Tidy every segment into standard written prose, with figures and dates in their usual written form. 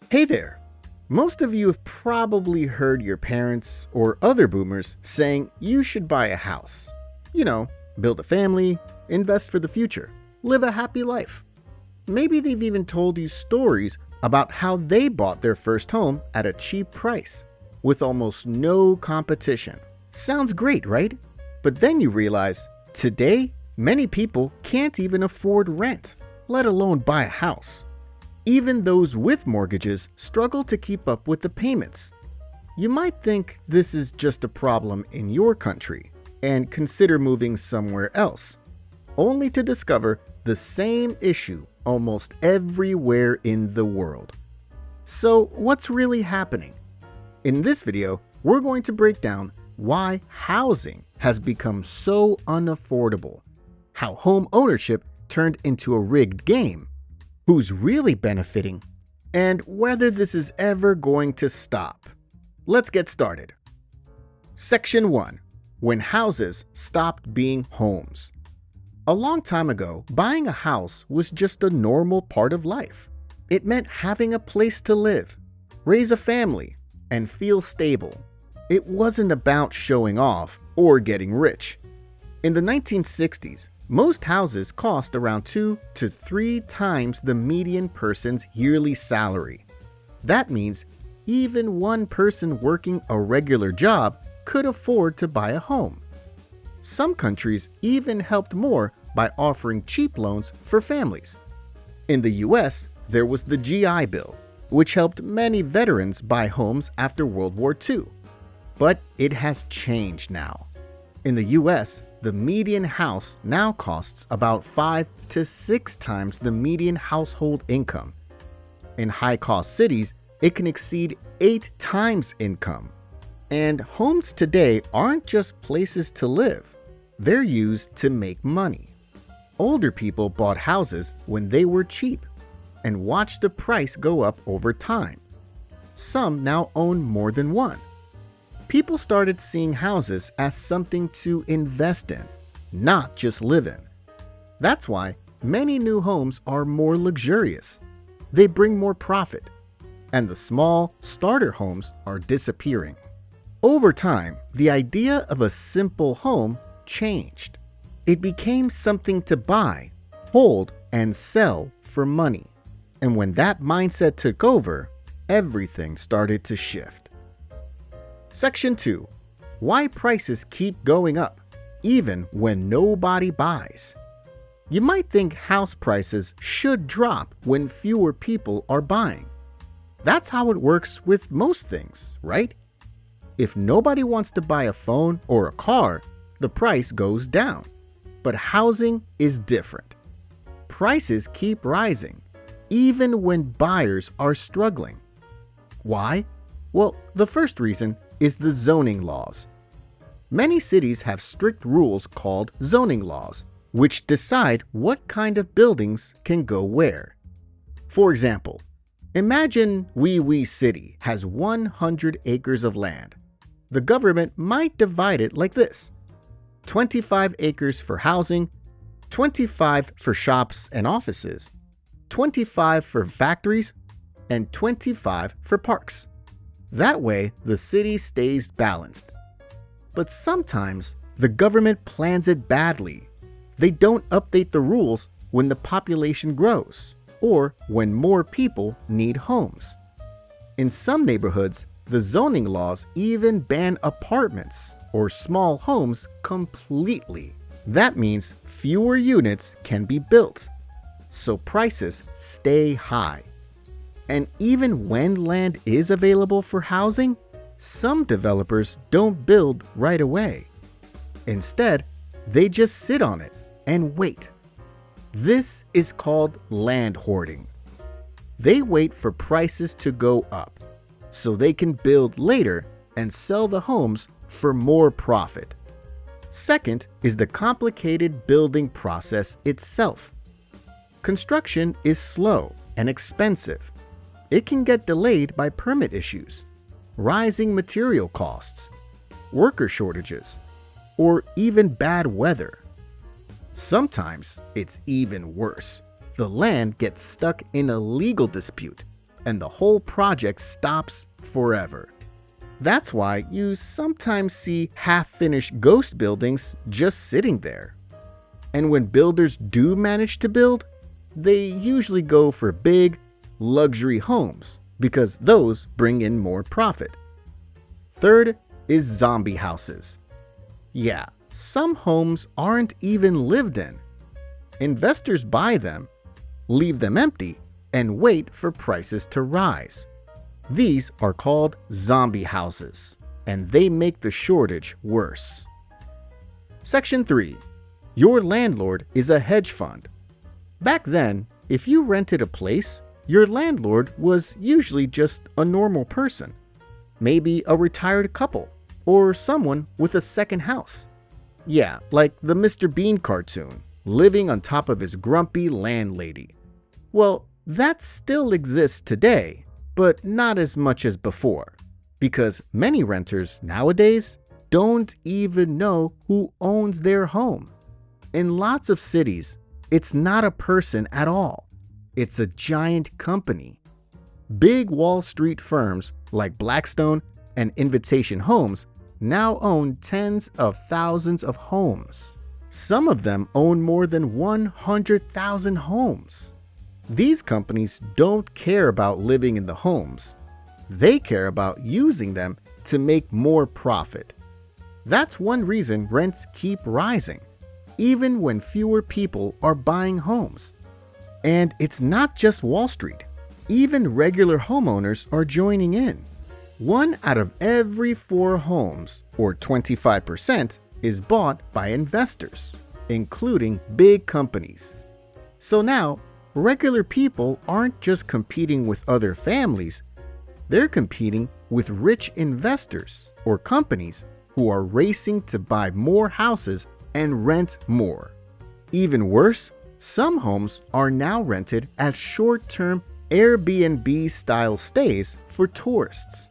Hey there! Most of you have probably heard your parents or other boomers saying you should buy a house. You know, build a family, invest for the future, live a happy life. Maybe they've even told you stories about how they bought their first home at a cheap price, with almost no competition. Sounds great, right? But then you realize, today, many people can't even afford rent, let alone buy a house. Even those with mortgages struggle to keep up with the payments. You might think this is just a problem in your country and consider moving somewhere else, only to discover the same issue almost everywhere in the world. So what's really happening? In this video, we're going to break down why housing has become so unaffordable, how home ownership turned into a rigged game, who's really benefiting, and whether this is ever going to stop. Let's get started. Section 1. When houses stopped being homes. A long time ago, buying a house was just a normal part of life. It meant having a place to live, raise a family, and feel stable. It wasn't about showing off or getting rich. In the 1960s, most houses cost around 2 to 3 times the median person's yearly salary. That means even one person working a regular job could afford to buy a home. Some countries even helped more by offering cheap loans for families. In the US, there was the GI Bill, which helped many veterans buy homes after World War II. But it has changed now. In the US, the median house now costs about 5 to 6 times the median household income. In high-cost cities, it can exceed 8 times income. And homes today aren't just places to live. They're used to make money. Older people bought houses when they were cheap and watched the price go up over time. Some now own more than one. People started seeing houses as something to invest in, not just live in. That's why many new homes are more luxurious. They bring more profit, and the small starter homes are disappearing. Over time, the idea of a simple home changed. It became something to buy, hold, and sell for money. And when that mindset took over, everything started to shift. Section 2. Why prices keep going up, even when nobody buys. You might think house prices should drop when fewer people are buying. That's how it works with most things, right? If nobody wants to buy a phone or a car, the price goes down. But housing is different. Prices keep rising, even when buyers are struggling. Why? Well, the first reason is the zoning laws. Many cities have strict rules called zoning laws, which decide what kind of buildings can go where. For example, imagine Wee City has 100 acres of land. The government might divide it like this: 25 acres for housing, 25 for shops and offices, 25 for factories, and 25 for parks. That way, the city stays balanced. But sometimes, the government plans it badly. They don't update the rules when the population grows or when more people need homes. In some neighborhoods, the zoning laws even ban apartments or small homes completely. That means fewer units can be built, so prices stay high. And even when land is available for housing, some developers don't build right away. Instead, they just sit on it and wait. This is called land hoarding. They wait for prices to go up so they can build later and sell the homes for more profit. Second is the complicated building process itself. Construction is slow and expensive. It can get delayed by permit issues, rising material costs, worker shortages, or even bad weather. Sometimes it's even worse. The land gets stuck in a legal dispute, and the whole project stops forever. That's why you sometimes see half-finished ghost buildings just sitting there. And when builders do manage to build, they usually go for big, luxury homes because those bring in more profit. Third is zombie houses. Yeah, some homes aren't even lived in. Investors buy them, leave them empty, and wait for prices to rise. These are called zombie houses, and they make the shortage worse. Section 3. Your landlord is a hedge fund. Back then, if you rented a place, your landlord was usually just a normal person, maybe a retired couple, or someone with a second house. Yeah, like the Mr. Bean cartoon, living on top of his grumpy landlady. Well, that still exists today, but not as much as before, because many renters nowadays don't even know who owns their home. In lots of cities, it's not a person at all. It's a giant company. Big Wall Street firms like Blackstone and Invitation Homes now own tens of thousands of homes. Some of them own more than 100,000 homes. These companies don't care about living in the homes. They care about using them to make more profit. That's one reason rents keep rising, even when fewer people are buying homes. And it's not just Wall Street. Even regular homeowners are joining in. 1 out of every 4 homes, or 25%, is bought by investors, including big companies. So now, regular people aren't just competing with other families, they're competing with rich investors or companies who are racing to buy more houses and rent more. Even worse, some homes are now rented as short-term Airbnb-style stays for tourists.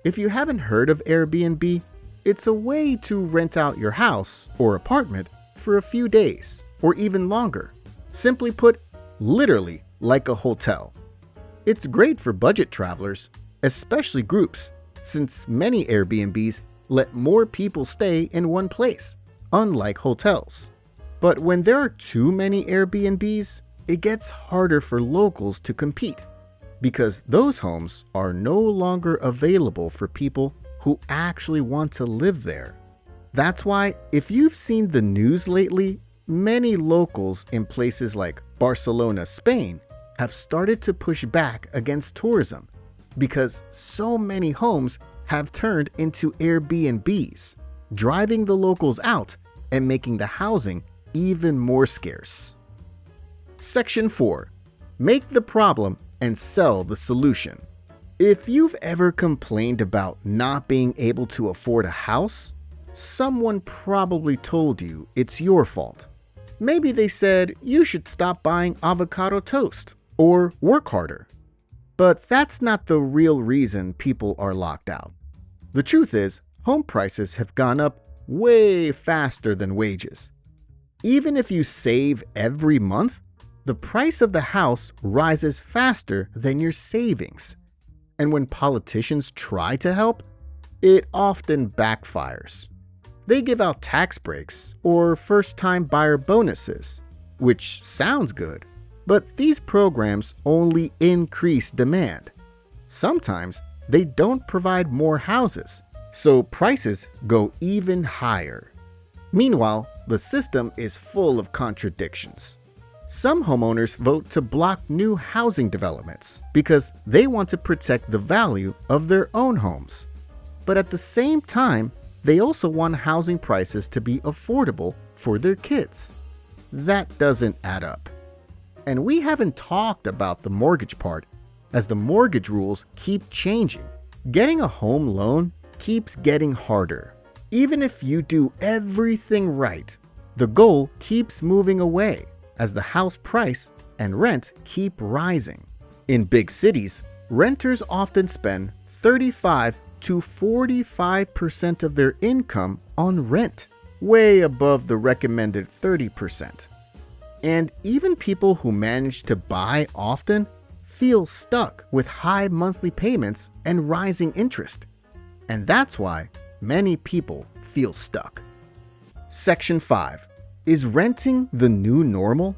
If you haven't heard of Airbnb, it's a way to rent out your house or apartment for a few days or even longer. Simply put, literally like a hotel. It's great for budget travelers, especially groups, since many Airbnbs let more people stay in one place, unlike hotels. But when there are too many Airbnbs, it gets harder for locals to compete because those homes are no longer available for people who actually want to live there. That's why, if you've seen the news lately, many locals in places like Barcelona, Spain, have started to push back against tourism because so many homes have turned into Airbnbs, driving the locals out and making the housing even more scarce. Section 4. Make the problem and sell the solution. If you've ever complained about not being able to afford a house, someone probably told you it's your fault. Maybe they said you should stop buying avocado toast or work harder. But that's not the real reason people are locked out. The truth is, home prices have gone up way faster than wages. Even if you save every month, the price of the house rises faster than your savings. And when politicians try to help, it often backfires. They give out tax breaks or first-time buyer bonuses, which sounds good, but these programs only increase demand. Sometimes they don't provide more houses, so prices go even higher. Meanwhile, the system is full of contradictions. Some homeowners vote to block new housing developments because they want to protect the value of their own homes. But at the same time, they also want housing prices to be affordable for their kids. That doesn't add up. And we haven't talked about the mortgage part, as the mortgage rules keep changing. Getting a home loan keeps getting harder. Even if you do everything right, the goal keeps moving away as the house price and rent keep rising. In big cities, renters often spend 35 to 45% of their income on rent, way above the recommended 30%. And even people who manage to buy often feel stuck with high monthly payments and rising interest. And that's why many people feel stuck. Section 5. Is renting the new normal?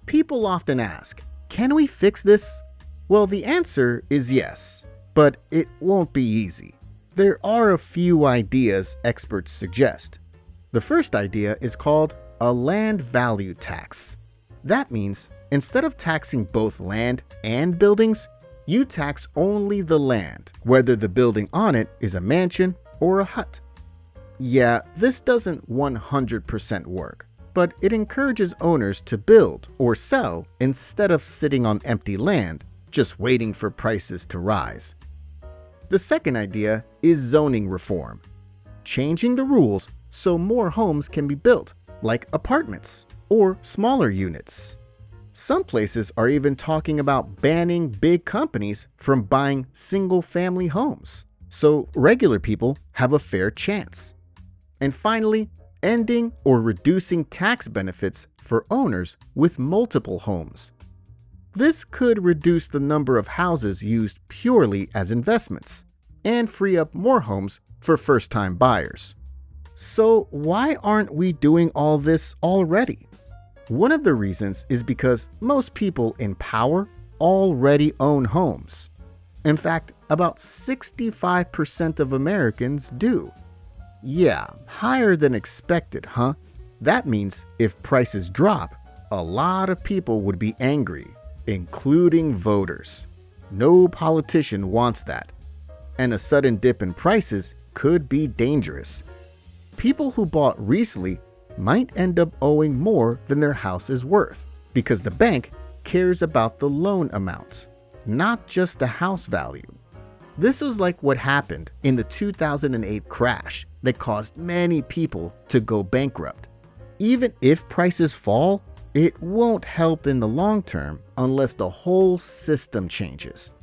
People often ask, can we fix this? Well, the answer is yes, but it won't be easy. There are a few ideas experts suggest. The first idea is called a land value tax. That means instead of taxing both land and buildings, you tax only the land, whether the building on it is a mansion or a hut. Yeah, this doesn't 100% work, but it encourages owners to build or sell instead of sitting on empty land, just waiting for prices to rise. The second idea is zoning reform, changing the rules so more homes can be built, like apartments or smaller units. Some places are even talking about banning big companies from buying single-family homes, so regular people have a fair chance. And finally, ending or reducing tax benefits for owners with multiple homes. This could reduce the number of houses used purely as investments and free up more homes for first-time buyers. So why aren't we doing all this already? One of the reasons is because most people in power already own homes. In fact, about 65% of Americans do. Yeah, higher than expected, huh? That means if prices drop, a lot of people would be angry, including voters. No politician wants that. And a sudden dip in prices could be dangerous. People who bought recently might end up owing more than their house is worth because the bank cares about the loan amount, not just the house value. This was like what happened in the 2008 crash that caused many people to go bankrupt. Even if prices fall, it won't help in the long term unless the whole system changes.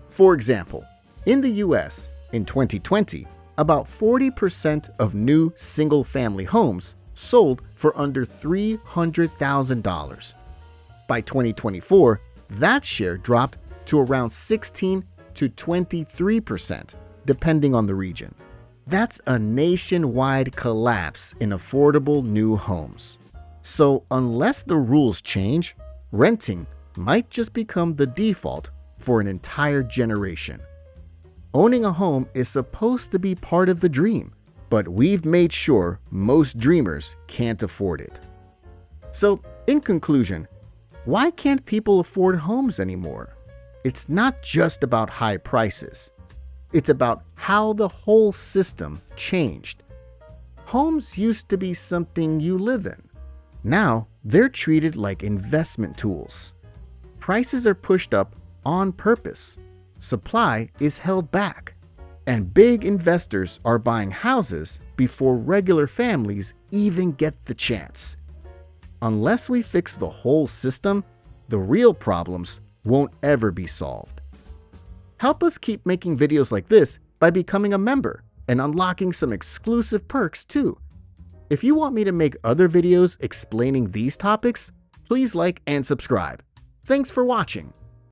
For example, in the US in 2020, about 40% of new single-family homes sold for under $300,000. By 2024, that share dropped to around 16 to 23%, depending on the region. That's a nationwide collapse in affordable new homes. So unless the rules change, renting might just become the default for an entire generation. Owning a home is supposed to be part of the dream, but we've made sure most dreamers can't afford it. So, in conclusion, why can't people afford homes anymore? It's not just about high prices. It's about how the whole system changed. Homes used to be something you live in. Now, they're treated like investment tools. Prices are pushed up on purpose. Supply is held back. And big investors are buying houses before regular families even get the chance. Unless we fix the whole system, the real problems won't ever be solved. Help us keep making videos like this by becoming a member and unlocking some exclusive perks too. If you want me to make other videos explaining these topics, please like and subscribe. Thanks for watching.